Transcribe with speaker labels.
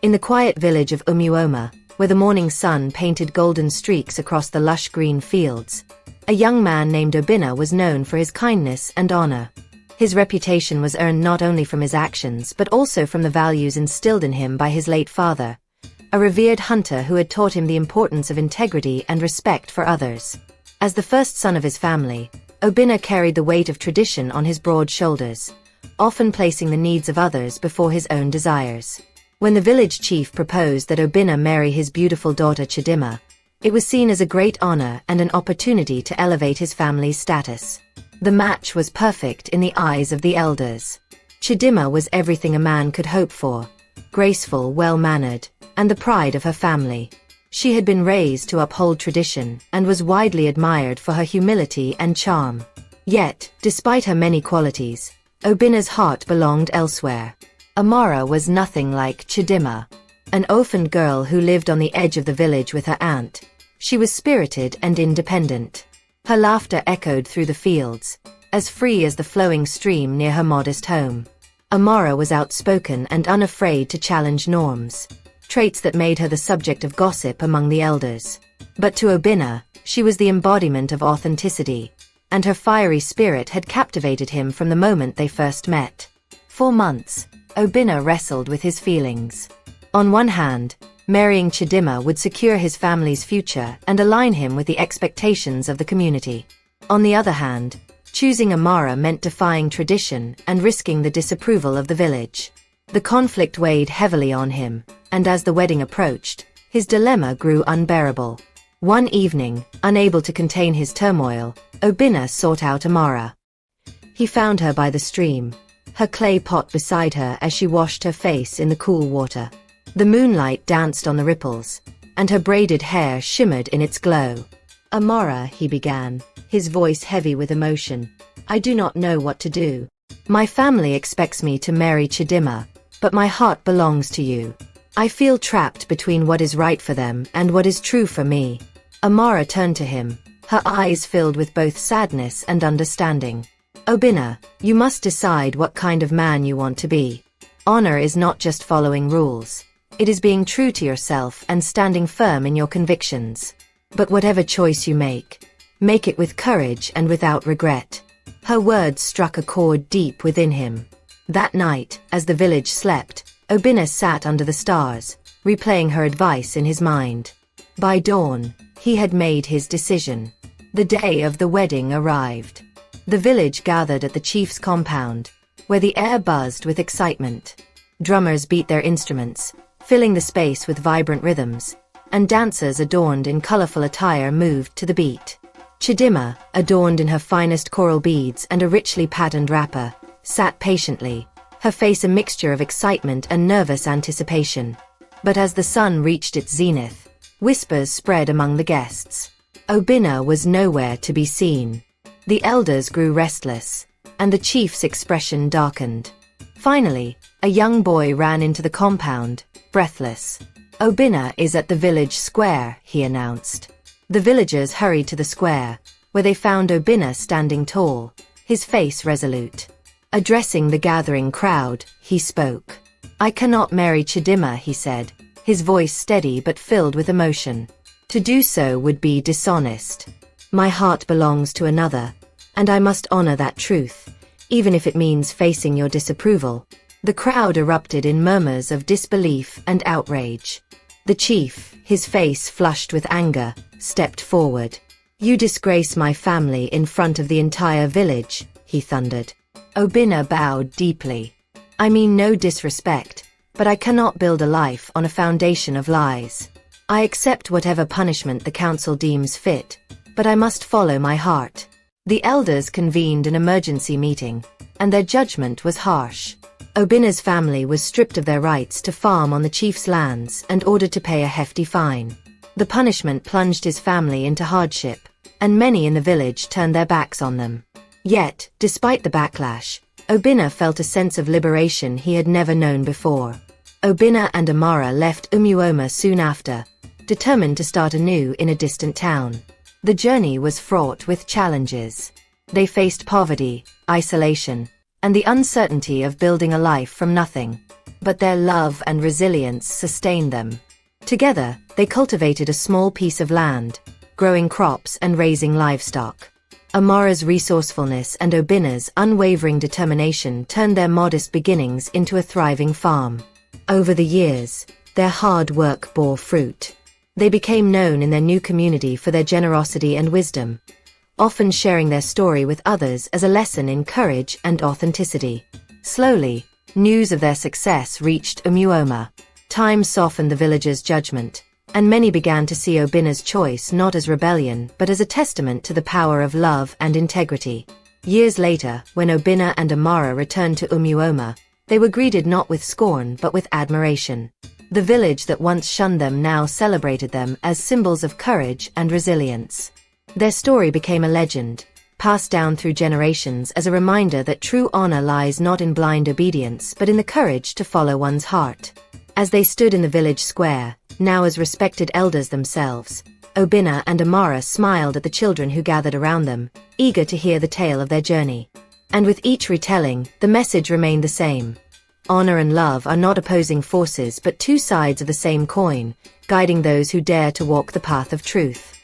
Speaker 1: In the quiet village of Umuoma, where the morning sun painted golden streaks across the lush green fields, a young man named Obinna was known for his kindness and honor. His reputation was earned not only from his actions but also from the values instilled in him by his late father, a revered hunter who had taught him the importance of integrity and respect for others. As the first son of his family, Obinna carried the weight of tradition on his broad shoulders, often placing the needs of others before his own desires. When the village chief proposed that Obinna marry his beautiful daughter Chidimma, it was seen as a great honor and an opportunity to elevate his family's status. The match was perfect in the eyes of the elders. Chidimma was everything a man could hope for: graceful, well-mannered, and the pride of her family. She had been raised to uphold tradition and was widely admired for her humility and charm. Yet, despite her many qualities, Obinna's heart belonged elsewhere. Amara was nothing like Chidimma, an orphaned girl who lived on the edge of the village with her aunt. She was spirited and independent. Her laughter echoed through the fields, as free as the flowing stream near her modest home. Amara was outspoken and unafraid to challenge norms, traits that made her the subject of gossip among the elders. But to Obinna, she was the embodiment of authenticity, and her fiery spirit had captivated him from the moment they first met. For months, Obinna wrestled with his feelings. On one hand, marrying Chidimma would secure his family's future and align him with the expectations of the community. On the other hand, choosing Amara meant defying tradition and risking the disapproval of the village. The conflict weighed heavily on him, and as the wedding approached, his dilemma grew unbearable. One evening, unable to contain his turmoil, Obinna sought out Amara. He found her by the stream, her clay pot beside her as she washed her face in the cool water. The moonlight danced on the ripples, and her braided hair shimmered in its glow. "Amara," he began, his voice heavy with emotion, "I do not know what to do. My family expects me to marry Chidimma, but my heart belongs to you. I feel trapped between what is right for them and what is true for me." Amara turned to him, her eyes filled with both sadness and understanding. "Obinna, you must decide what kind of man you want to be. Honor is not just following rules. It is being true to yourself and standing firm in your convictions. But whatever choice you make it with courage and without regret." Her words struck a chord deep within him. That night, as the village slept, Obinna sat under the stars, replaying her advice in his mind. By dawn, he had made his decision. The day of the wedding arrived. The village gathered at the chief's compound, where the air buzzed with excitement. Drummers beat their instruments, filling the space with vibrant rhythms, and dancers adorned in colorful attire moved to the beat. Chidimma, adorned in her finest coral beads and a richly patterned wrapper, sat patiently, her face a mixture of excitement and nervous anticipation. But as the sun reached its zenith, whispers spread among the guests. Obinna was nowhere to be seen. The elders grew restless, and the chief's expression darkened. Finally, a young boy ran into the compound, breathless. "Obinna is at the village square," he announced. The villagers hurried to the square, where they found Obinna standing tall, his face resolute. Addressing the gathering crowd, he spoke. "I cannot marry Chidimma," he said, his voice steady but filled with emotion. "To do so would be dishonest. My heart belongs to another, and I must honor that truth, even if it means facing your disapproval." The crowd erupted in murmurs of disbelief and outrage. The chief, his face flushed with anger, stepped forward. "You disgrace my family in front of the entire village," he thundered. Obinna bowed deeply. "I mean no disrespect, but I cannot build a life on a foundation of lies. I accept whatever punishment the council deems fit, but I must follow my heart." The elders convened an emergency meeting, and their judgment was harsh. Obinna's family was stripped of their rights to farm on the chief's lands and ordered to pay a hefty fine. The punishment plunged his family into hardship, and many in the village turned their backs on them. Yet, despite the backlash, Obinna felt a sense of liberation he had never known before. Obinna and Amara left Umuoma soon after, determined to start anew in a distant town. The journey was fraught with challenges. They faced poverty, isolation, and the uncertainty of building a life from nothing. but their love and resilience sustained them. Together, they cultivated a small piece of land, growing crops and raising livestock. Amara's resourcefulness and Obinna's unwavering determination turned their modest beginnings into a thriving farm. Over the years, their hard work bore fruit. They became known in their new community for their generosity and wisdom, often sharing their story with others as a lesson in courage and authenticity. Slowly, news of their success reached Umuoma. Time softened the villagers' judgment, and many began to see Obinna's choice not as rebellion but as a testament to the power of love and integrity. Years later, when Obinna and Amara returned to Umuoma, they were greeted not with scorn but with admiration. The village that once shunned them now celebrated them as symbols of courage and resilience. Their story became a legend, passed down through generations as a reminder that true honor lies not in blind obedience but in the courage to follow one's heart. As they stood in the village square, now as respected elders themselves, Obinna and Amara smiled at the children who gathered around them, eager to hear the tale of their journey. And with each retelling, the message remained the same. Honor and love are not opposing forces but two sides of the same coin, guiding those who dare to walk the path of truth.